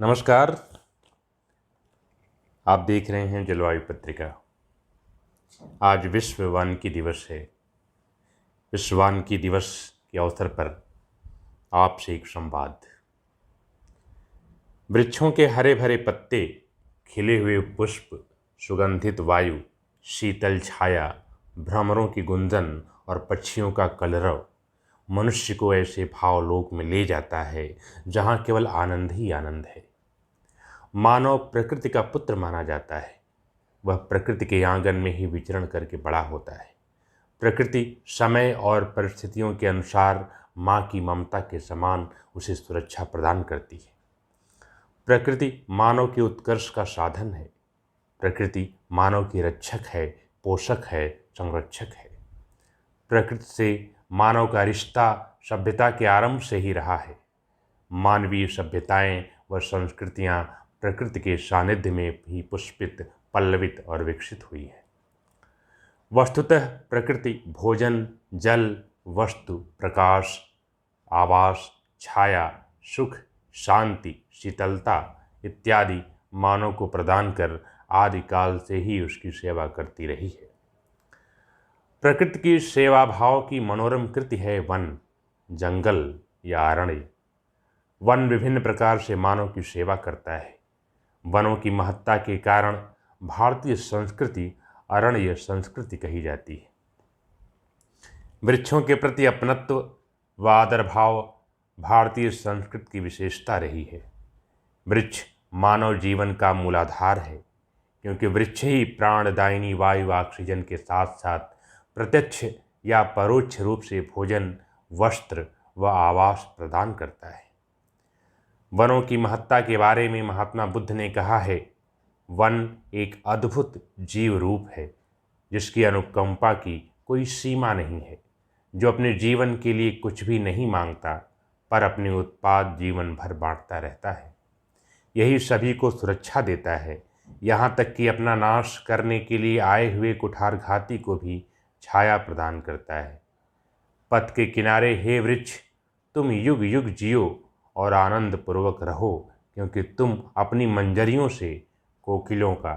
नमस्कार। आप देख रहे हैं जलवायु पत्रिका। आज विश्व वानिकी दिवस है। विश्व वानिकी दिवस के अवसर पर आपसे एक संवाद। वृक्षों के हरे भरे पत्ते, खिले हुए पुष्प, सुगंधित वायु, शीतल छाया, भ्रमरों की गुंजन और पक्षियों का कलरव मनुष्य को ऐसे भावलोक में ले जाता है जहाँ केवल आनंद ही आनंद है। मानव प्रकृति का पुत्र माना जाता है। वह प्रकृति के आंगन में ही विचरण करके बड़ा होता है। प्रकृति समय और परिस्थितियों के अनुसार माँ की ममता के समान उसे सुरक्षा प्रदान करती है। प्रकृति मानव के उत्कर्ष का साधन है। प्रकृति मानव की रक्षक है, पोषक है, संरक्षक है। प्रकृति से मानव का रिश्ता सभ्यता के आरंभ से ही रहा है। मानवीय सभ्यताएं व संस्कृतियां प्रकृति के सानिध्य में ही पुष्पित, पल्लवित और विकसित हुई है। वस्तुतः प्रकृति भोजन, जल, वस्तु, प्रकाश, आवास, छाया, सुख, शांति, शीतलता इत्यादि मानव को प्रदान कर आदिकाल से ही उसकी सेवा करती रही है। प्रकृति की सेवा भाव की मनोरम कृति है वन, जंगल या अरण्य। वन विभिन्न प्रकार से मानव की सेवा करता है। वनों की महत्ता के कारण भारतीय संस्कृति अरण्य संस्कृति कही जाती है। वृक्षों के प्रति अपनत्व व आदर भाव भारतीय संस्कृति की विशेषता रही है। वृक्ष मानव जीवन का मूलाधार है, क्योंकि वृक्ष ही प्राणदायिनी वायु ऑक्सीजन के साथ साथ प्रत्यक्ष या परोक्ष रूप से भोजन, वस्त्र व आवास प्रदान करता है। वनों की महत्ता के बारे में महात्मा बुद्ध ने कहा है, वन एक अद्भुत जीव रूप है जिसकी अनुकंपा की कोई सीमा नहीं है, जो अपने जीवन के लिए कुछ भी नहीं मांगता पर अपने उत्पाद जीवन भर बांटता रहता है। यही सभी को सुरक्षा देता है, यहाँ तक कि अपना नाश करने के लिए आए हुए कुठारघाती को भी छाया प्रदान करता है। पथ के किनारे हे वृक्ष, तुम युग युग जियो और आनंद पूर्वक रहो, क्योंकि तुम अपनी मंजरियों से कोकिलों का,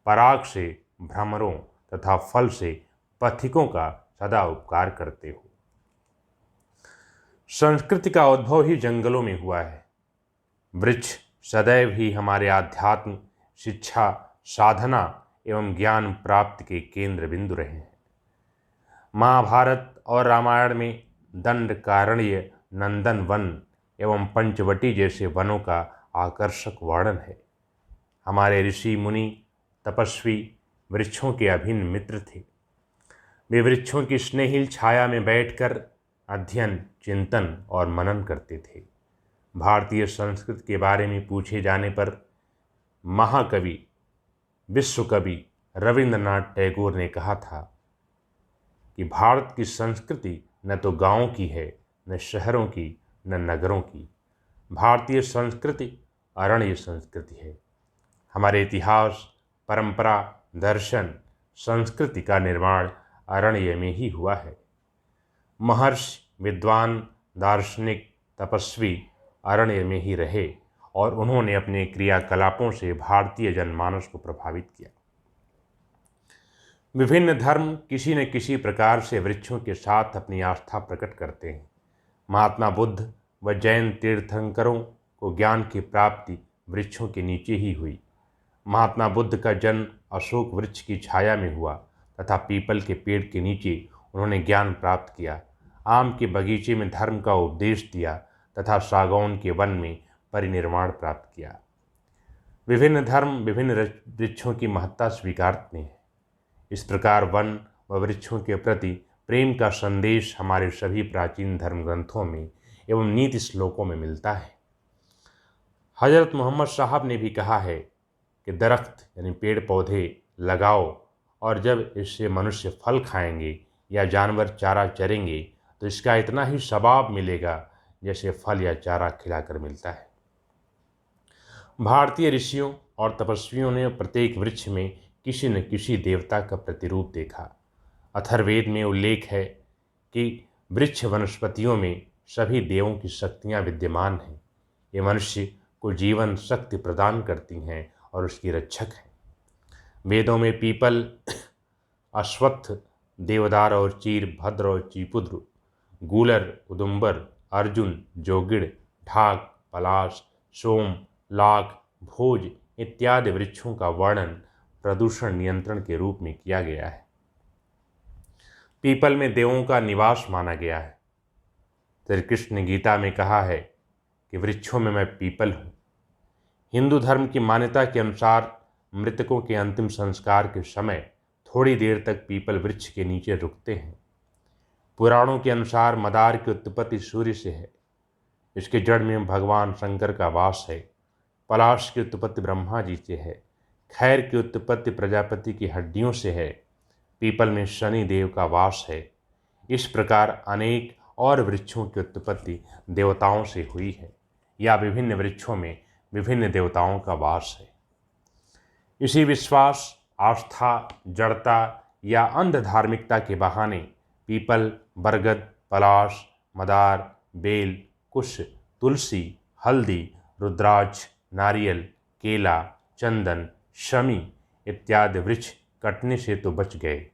पराग से भ्रमरों तथा फल से पथिकों का सदा उपकार करते हो। संस्कृति का उद्भव ही जंगलों में हुआ है। वृक्ष सदैव ही हमारे आध्यात्म, शिक्षा, साधना एवं ज्ञान प्राप्ति के केंद्र बिंदु रहे हैं। महाभारत और रामायण में दंडकारण्य, नंदन वन एवं पंचवटी जैसे वनों का आकर्षक वर्णन है। हमारे ऋषि मुनि तपस्वी वृक्षों के अभिन्न मित्र थे। वे वृक्षों की स्नेहिल छाया में बैठकर अध्ययन, चिंतन और मनन करते थे। भारतीय संस्कृति के बारे में पूछे जाने पर महाकवि, विश्वकवि रविंद्रनाथ टैगोर ने कहा था कि भारत की संस्कृति न तो गाँव की है, न शहरों की, न नगरों की। भारतीय संस्कृति अरण्य संस्कृति है। हमारे इतिहास, परंपरा, दर्शन, संस्कृति का निर्माण अरण्य में ही हुआ है। महर्षि, विद्वान, दार्शनिक, तपस्वी अरण्य में ही रहे और उन्होंने अपने क्रियाकलापों से भारतीय जनमानस को प्रभावित किया। विभिन्न धर्म किसी न किसी प्रकार से वृक्षों के साथ अपनी आस्था प्रकट करते हैं। महात्मा बुद्ध व जैन तीर्थंकरों को ज्ञान की प्राप्ति वृक्षों के नीचे ही हुई। महात्मा बुद्ध का जन्म अशोक वृक्ष की छाया में हुआ तथा पीपल के पेड़ के नीचे उन्होंने ज्ञान प्राप्त किया। आम के बगीचे में धर्म का उपदेश दिया तथा सागौन के वन में परिनिर्वाण प्राप्त किया। विभिन्न धर्म विभिन्न वृक्षों की महत्ता स्वीकारते हैं। इस प्रकार वन व वृक्षों के प्रति प्रेम का संदेश हमारे सभी प्राचीन धर्म ग्रंथों में एवं नीति श्लोकों में मिलता है। हजरत मोहम्मद साहब ने भी कहा है कि दरख्त यानी पेड़ पौधे लगाओ और जब इससे मनुष्य फल खाएंगे या जानवर चारा चरेंगे तो इसका इतना ही सवाब मिलेगा जैसे फल या चारा खिलाकर मिलता है। भारतीय ऋषियों और तपस्वियों ने प्रत्येक वृक्ष में किसी न किसी देवता का प्रतिरूप देखा। अथर्ववेद में उल्लेख है कि वृक्ष वनस्पतियों में सभी देवों की शक्तियाँ विद्यमान हैं। ये मनुष्य को जीवन शक्ति प्रदान करती हैं और उसकी रक्षक हैं। वेदों में पीपल, अश्वत्थ, देवदार और चीर, भद्र और चीपुद्र, गूलर, उदुम्बर, अर्जुन, जोगिड़, ढाक, पलाश, सोम, लाख, भोज इत्यादि वृक्षों का वर्णन प्रदूषण नियंत्रण के रूप में किया गया है। पीपल में देवों का निवास माना गया है। श्री कृष्ण ने गीता में कहा है कि वृक्षों में मैं पीपल हूँ। हिंदू धर्म की मान्यता के अनुसार मृतकों के अंतिम संस्कार के समय थोड़ी देर तक पीपल वृक्ष के नीचे रुकते हैं। पुराणों के अनुसार मदार की उत्पत्ति सूर्य से है। इसके जड़ में भगवान शंकर का वास है। पलाश की उत्पत्ति ब्रह्मा जी से है। खैर की उत्पत्ति प्रजापति की हड्डियों से है। पीपल में शनि देव का वास है। इस प्रकार अनेक और वृक्षों की उत्पत्ति देवताओं से हुई है या विभिन्न वृक्षों में विभिन्न देवताओं का वास है। इसी विश्वास, आस्था, जड़ता या अंध धार्मिकता के बहाने पीपल, बरगद, पलाश, मदार, बेल, कुश, तुलसी, हल्दी, रुद्राक्ष, नारियल, केला, चंदन, शमी इत्यादि वृक्ष कटने से तो बच गए।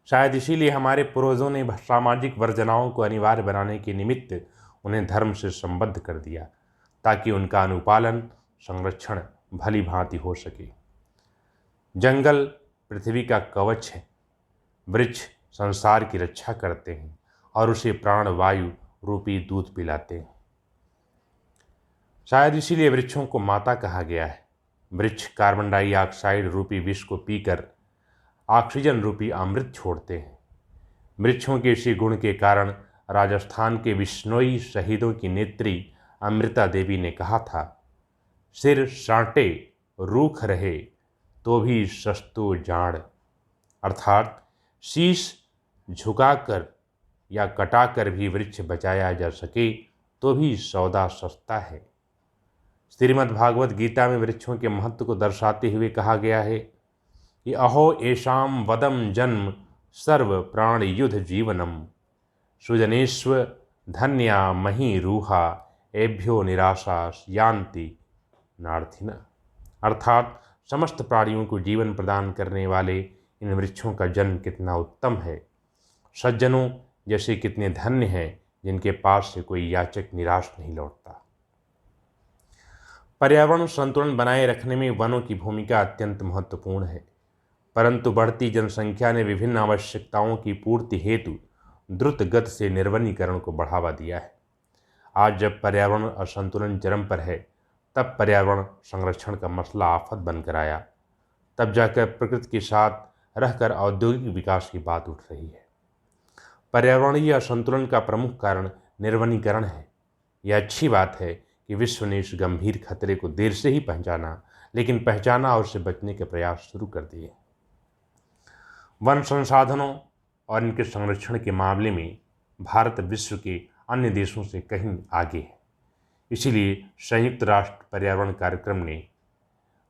शायद इसीलिए हमारे पूर्वजों ने सामाजिक वर्जनाओं को अनिवार्य बनाने के निमित्त उन्हें धर्म से संबद्ध कर दिया, ताकि उनका अनुपालन, संरक्षण भली भांति हो सके। जंगल पृथ्वी का कवच है। वृक्ष संसार की रक्षा करते हैं और उसे प्राण वायु रूपी दूध पिलाते हैं। शायद इसीलिए वृक्षों को माता कहा गया है। वृक्ष कार्बन डाइऑक्साइड रूपी विष को पीकर ऑक्सीजन रूपी अमृत छोड़ते हैं। वृक्षों के इसी गुण के कारण राजस्थान के बिश्नोई शहीदों की नेत्री अमृता देवी ने कहा था, सिर साँटे रूख रहे तो भी सस्तो जाड़, अर्थात शीश झुकाकर या कटाकर भी वृक्ष बचाया जा सके तो भी सौदा सस्ता है। श्रीमद् भागवत गीता में वृक्षों के महत्व को दर्शाते हुए कहा गया है कि अहो येषां वदम जन्म सर्व प्राण युद्ध जीवनम सुजनेश्व धन्या मही रूहा एभ्यो निराशा यान्ति नार्थिन, अर्थात समस्त प्राणियों को जीवन प्रदान करने वाले इन वृक्षों का जन्म कितना उत्तम है। सज्जनों जैसे कितने धन्य हैं जिनके पास से कोई याचक निराश नहीं लौटता। पर्यावरण संतुलन बनाए रखने में वनों की भूमिका अत्यंत महत्वपूर्ण है, परंतु बढ़ती जनसंख्या ने विभिन्न आवश्यकताओं की पूर्ति हेतु द्रुत गति से निर्वनीकरण को बढ़ावा दिया है। आज जब पर्यावरण असंतुलन चरम पर है, तब पर्यावरण संरक्षण का मसला आफत बनकर आया। तब जाकर प्रकृति के साथ रहकर औद्योगिक विकास की बात उठ रही है। पर्यावरणीय असंतुलन का प्रमुख कारण निर्वनीकरण है। यह अच्छी बात है कि विश्व ने इस गंभीर खतरे को देर से ही पहचाना, लेकिन पहचाना और उससे बचने के प्रयास शुरू कर दिए। वन संसाधनों और इनके संरक्षण के मामले में भारत विश्व के अन्य देशों से कहीं आगे है। इसीलिए संयुक्त राष्ट्र पर्यावरण कार्यक्रम ने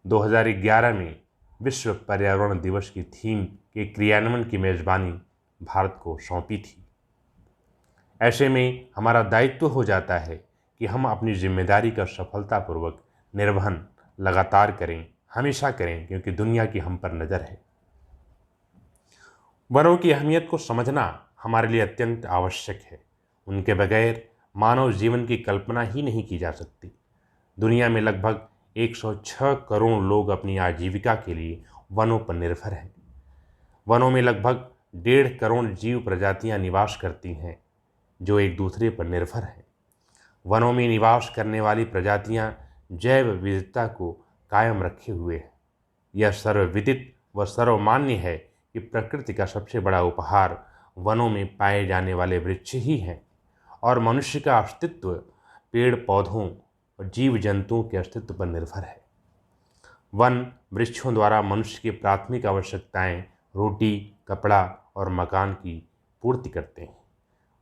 2011 में विश्व पर्यावरण दिवस की थीम के क्रियान्वयन की मेजबानी भारत को सौंपी थी। ऐसे में हमारा दायित्व हो जाता है कि हम अपनी जिम्मेदारी का सफलतापूर्वक निर्वहन लगातार करें, हमेशा करें, क्योंकि दुनिया की हम पर नज़र है। वनों की अहमियत को समझना हमारे लिए अत्यंत आवश्यक है। उनके बगैर मानव जीवन की कल्पना ही नहीं की जा सकती। दुनिया में लगभग 106 करोड़ लोग अपनी आजीविका के लिए वनों पर निर्भर हैं। वनों में लगभग 1.5 करोड़ जीव प्रजातियां निवास करती हैं जो एक दूसरे पर निर्भर हैं। वनों में निवास करने वाली प्रजातियां जैव विविधता को कायम रखे हुए हैं। यह सर्वविदित व सर्वमान्य है कि प्रकृति का सबसे बड़ा उपहार वनों में पाए जाने वाले वृक्ष ही हैं और मनुष्य का अस्तित्व पेड़ पौधों और जीव जंतुओं के अस्तित्व पर निर्भर है। वन वृक्षों द्वारा मनुष्य की प्राथमिक आवश्यकताएं रोटी, कपड़ा और मकान की पूर्ति करते हैं।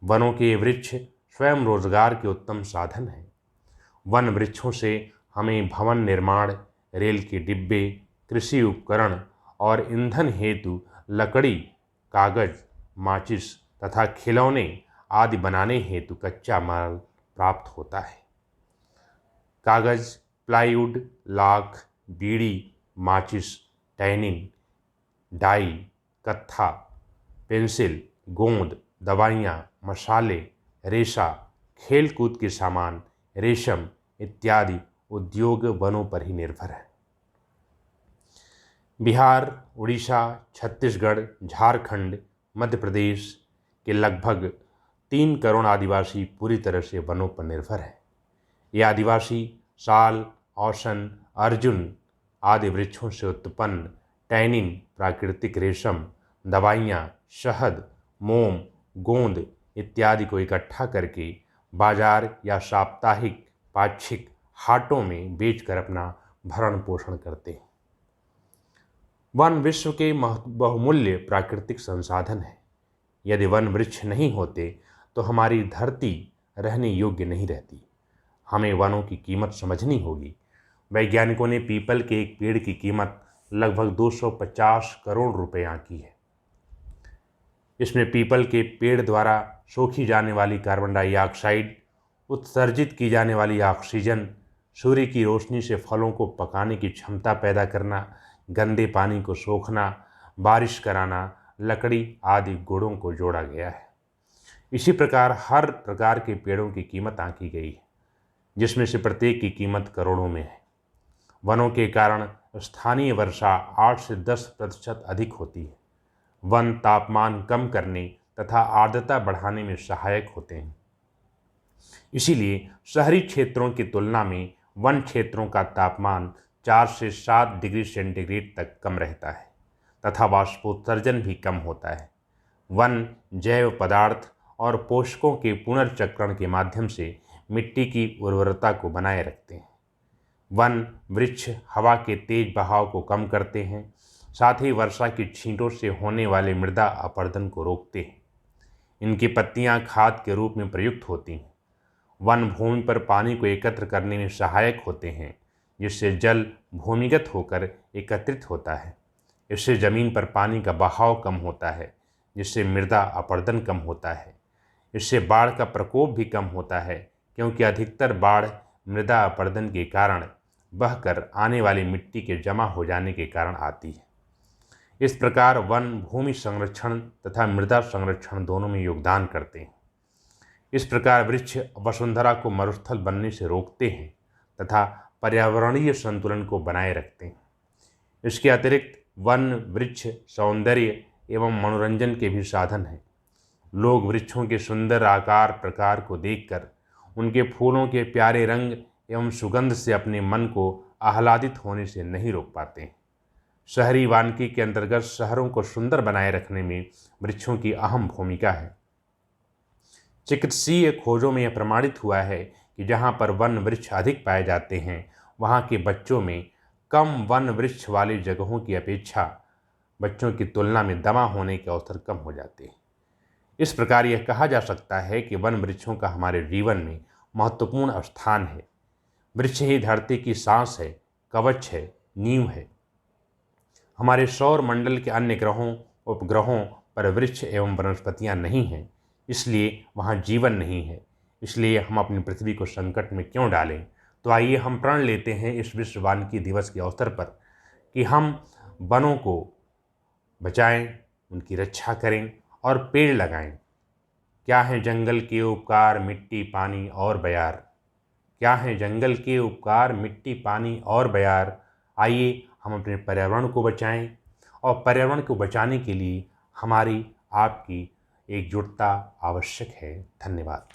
वनों के वृक्ष स्वयं रोजगार के उत्तम साधन हैं। वन वृक्षों से हमें भवन निर्माण, रेल के डिब्बे, कृषि उपकरण और ईंधन हेतु लकड़ी, कागज, माचिस तथा खिलौने आदि बनाने हेतु कच्चा माल प्राप्त होता है। कागज़, प्लाईवुड, लाख, बीड़ी, माचिस, टैनिन, डाई, कत्था, पेंसिल, गोंद, दवाइयाँ, मसाले, रेशा, खेल कूद के सामान, रेशम इत्यादि उद्योग वनों पर ही निर्भर है। बिहार, उड़ीसा, छत्तीसगढ़, झारखंड, मध्य प्रदेश के लगभग 3 करोड़ आदिवासी पूरी तरह से वनों पर निर्भर हैं। ये आदिवासी साल, औसन, अर्जुन आदि वृक्षों से उत्पन्न टैनिन, प्राकृतिक रेशम, दवाइयाँ, शहद, मोम, गोंद इत्यादि को इकट्ठा करके बाजार या साप्ताहिक पाक्षिक हाटों में बेचकर अपना भरण पोषण करते हैं। वन विश्व के बहुमूल्य प्राकृतिक संसाधन है। यदि वन वृक्ष नहीं होते तो हमारी धरती रहने योग्य नहीं रहती। हमें वनों की कीमत समझनी होगी। वैज्ञानिकों ने पीपल के एक पेड़ की कीमत लगभग 250 करोड़ रुपए आंकी है। इसमें पीपल के पेड़ द्वारा सोखी जाने वाली कार्बन डाइऑक्साइड, उत्सर्जित की जाने वाली ऑक्सीजन, सूर्य की रोशनी से फलों को पकाने की क्षमता पैदा करना, गंदे पानी को सोखना, बारिश कराना, लकड़ी आदि गुणों को जोड़ा गया है। इसी प्रकार हर प्रकार के पेड़ों की कीमत आंकी गई है, जिसमें से प्रत्येक की कीमत करोड़ों में है। वनों के कारण स्थानीय वर्षा 8 से 10% अधिक होती है। वन तापमान कम करने तथा आर्द्रता बढ़ाने में सहायक होते हैं। इसीलिए शहरी क्षेत्रों की तुलना में वन क्षेत्रों का तापमान 4 से 7 डिग्री सेंटीग्रेड तक कम रहता है तथा वाष्पोत्सर्जन भी कम होता है। वन जैव पदार्थ और पोषकों के पुनर्चक्रण के माध्यम से मिट्टी की उर्वरता को बनाए रखते हैं। वन वृक्ष हवा के तेज बहाव को कम करते हैं, साथ ही वर्षा की छींटों से होने वाले मृदा अपरदन को रोकते हैं। इनकी पत्तियां खाद के रूप में प्रयुक्त होती हैं। वन भूमि पर पानी को एकत्र करने में सहायक होते हैं, जिससे जल भूमिगत होकर एकत्रित होता है। इससे ज़मीन पर पानी का बहाव कम होता है, जिससे मृदा अपरदन कम होता है। इससे बाढ़ का प्रकोप भी कम होता है, क्योंकि अधिकतर बाढ़ मृदा अपरदन के कारण बहकर आने वाली मिट्टी के जमा हो जाने के कारण आती है। इस प्रकार वन भूमि संरक्षण तथा मृदा संरक्षण दोनों में योगदान करते हैं। इस प्रकार वृक्ष वसुंधरा को मरुस्थल बनने से रोकते हैं तथा पर्यावरणीय संतुलन को बनाए रखते हैं। इसके अतिरिक्त वन वृक्ष सौंदर्य एवं मनोरंजन के भी साधन हैं। लोग वृक्षों के सुंदर आकार प्रकार को देखकर उनके फूलों के प्यारे रंग एवं सुगंध से अपने मन को आह्लादित होने से नहीं रोक पाते हैं। शहरी वानिकी के अंतर्गत शहरों को सुंदर बनाए रखने में वृक्षों की अहम भूमिका है। चिकित्सीय खोजों में यह प्रमाणित हुआ है कि जहाँ पर वन वृक्ष अधिक पाए जाते हैं, वहाँ के बच्चों में कम वन वृक्ष वाली जगहों की अपेक्षा बच्चों की तुलना में दमा होने के अवसर कम हो जाते हैं। इस प्रकार यह कहा जा सकता है कि वन वृक्षों का हमारे जीवन में महत्वपूर्ण स्थान है। वृक्ष ही धरती की सांस है, कवच है, नींव है। हमारे सौर मंडल के अन्य ग्रहों उपग्रहों पर वृक्ष एवं वनस्पतियाँ नहीं हैं, इसलिए वहाँ जीवन नहीं है। इसलिए हम अपनी पृथ्वी को संकट में क्यों डालें। तो आइए हम प्रण लेते हैं इस विश्व वानिकी दिवस के अवसर पर कि हम वनों को बचाएं, उनकी रक्षा करें और पेड़ लगाएं। क्या है जंगल के उपकार, मिट्टी, पानी और बयार। क्या है जंगल के उपकार, मिट्टी, पानी और बयार। आइए हम अपने पर्यावरण को बचाएं और पर्यावरण को बचाने के लिए हमारी आपकी एकजुटता आवश्यक है। धन्यवाद।